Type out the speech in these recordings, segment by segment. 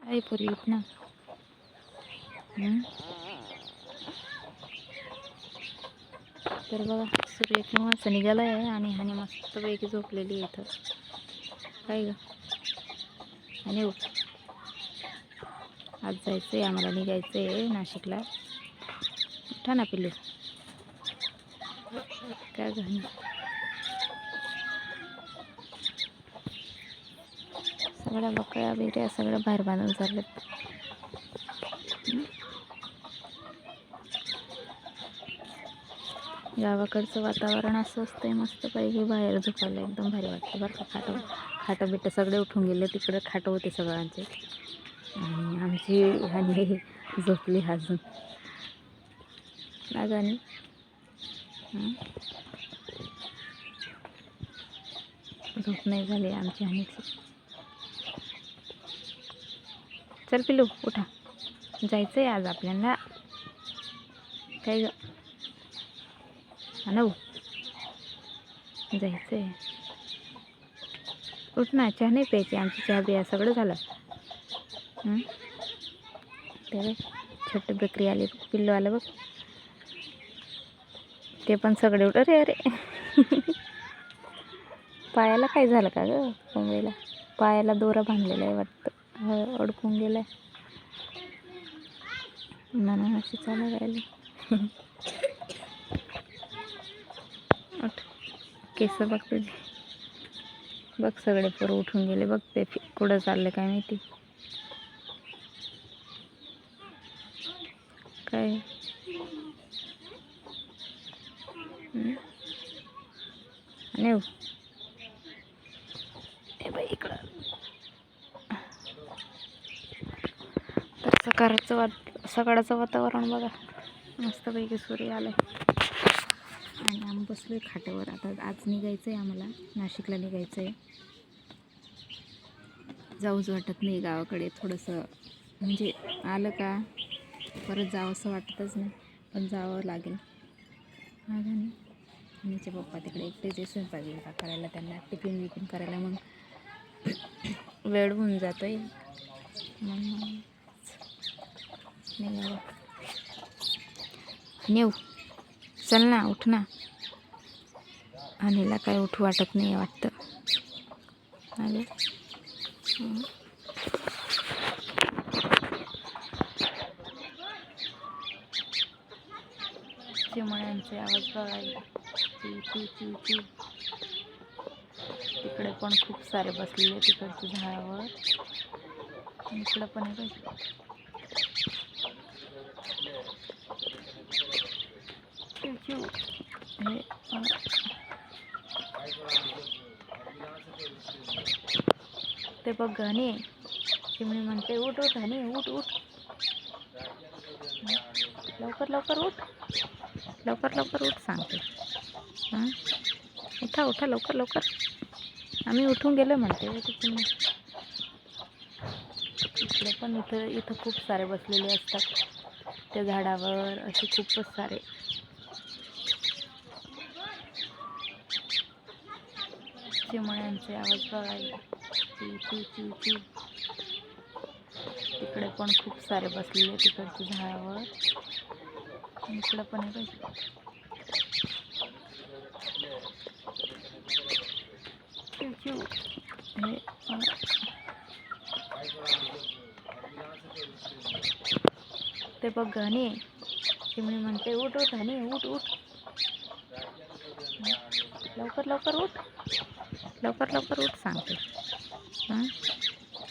आहे पूर्वी ना. तर बघा सूर्य केव्हाच निघाला आहे आणि ह्याने मस्तपैकी झोपलेली आहे इथं. काय ग आणि आज जायचं आहे आम्हाला, निघायचं आहे नाशिकला. उठा ना पिल्लू. काय झालं? सगळ्या बकऱ्या बिकऱ्या सगळ्या बाहेर बांधून चालल्यात. गावाकडचं वातावरण असं असतंय मस्तपैकी, बाहेर झोपायला एकदम भारी वाटतं बरं का. खाटं बिटं सगळे उठून गेले, तिकडे खाटं होते सगळ्यांचे आणि आमची आणि झोपली अजून ना गाणी. झोप नाही झाली आमची हानीची. चल पिलू उठा, जायचं आहे आज आपल्याला. काय ग अनऊ, जायचं आहे. उठ ना, चहा नाही प्यायची, आमची चहा बिया सगळं झालं. ते छोटे बकरी आले, पिल्लू आलं बघ, ते पण सगळे उठ. अरे अरे पायाला काय झालं का ग कोंबडीला? पायाला दोरा बांधलेला आहे वाटतं, अडकून गेलाय म्हणून अशी चालू राहिली. उठ, केस बघ तुझे, बघ सगळे पोरं उठून गेले बघ. ते कुठं चालले काय माहिती. काय नेऊ हे बाई इकडं. तर सकाळचं वातावरण बघा, मस्तपैकी सूर्य आलाय आणि आम्ही बसलोय खाटावर. आता आज निघायचं आहे आम्हाला, नाशिकला निघायचं आहे. जाऊच वाटत नाही गावाकडे, थोडंसं म्हणजे आलं का परत जावं असं वाटतच नाही, पण जावं लागेल. आणि मीचे पप्पा तिकडे एकटेच स्वयंपाक बिंपाक करायला, त्यांना टिफिन बिफिन करायला मग वेळ होऊन जातो आहे. मग नेऊ चल ना, उठ ना. आणीला काय उठू वाटत नाही वाटतं. आले चिमण्यांचे आवाज बघायला. तिकडे पण खूप सारे बसलेले तिकडच्या झाडावर, इकडं पण आहे. ते बघ गाणे, चिमणी म्हणते उठ उठ आणि उठ उठ, लवकर लवकर उठ, लवकर लवकर उठ सांगते. उठा उठा लवकर लवकर, आम्ही उठून गेलो म्हणते. इकडे पण इथं खूप सारे बसलेले असतात त्या झाडावर, असे खूपच सारे. चिमण्यांचे आवाज बघायला. तिकडे पण खूप सारे बसलेले तिकडच्या झाडावर, इकडं पण आहे. ते बघ गाणे, चिमणी म्हणते उठ उठ आणि उठ उठ, लवकर लवकर उठ, लवकर लवकर उठ सांगते.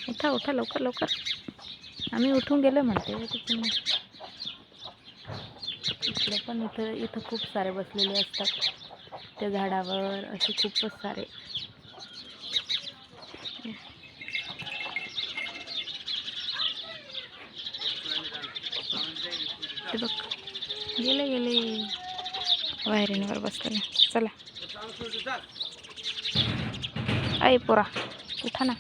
उठा उठा लवकर लवकर, आम्ही उठून गेलो म्हणते. इकडे पण इथं खूप सारे बसलेले असतात त्या झाडावर, असे खूपच सारे. ते बघ गेले गेले वायरिंगवर बसलेले. चला आई पोरा उठा ना.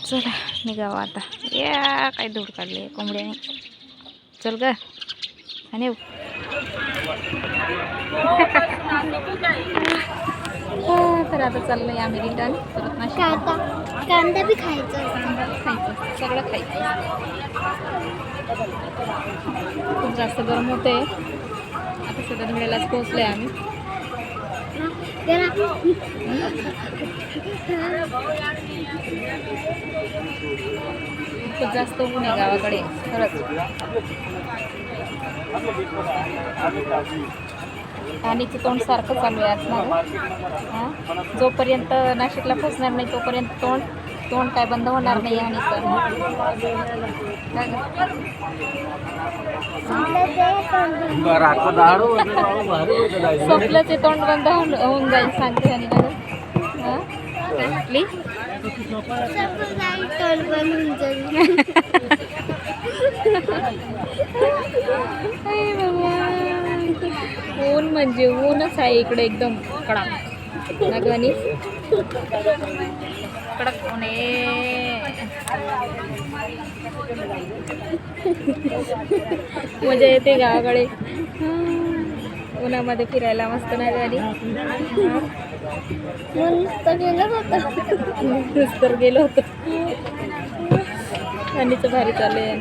चला निघावं आता. या काय धूड काढले कोंबड्याने. चल ग आणि तर आता चाललोय आम्ही रिटर्न परत नाशिक. कांदा बी खायचा. कांदा खायचं, सगळं खायचं. खूप जास्त गरम होते. आता सध्या धुळ्यालाच पोहोचलोय आम्ही. खूप जास्त ऊन आहे गावाकडे खरंच. पाणीचं तोंड सारखं चालू आहे आतमध्ये. जोपर्यंत नाशिकला पोचणार नाही तोपर्यंत तोंड काय बंद होणार नाही. आणि स्वप्नाचे तोंड बंद होऊन जाईल सांगते. आणि काय म्हटली? ऊन म्हणजे ऊनच आहे इकडे एकदम कडक ना गणेश. कडक ऊन आहे. मजा येते गावाकडे उन्हामध्ये फिरायला. मस्त ना गाडी. नुसतं गेलो होतो. आणिच भारी चालू आहे.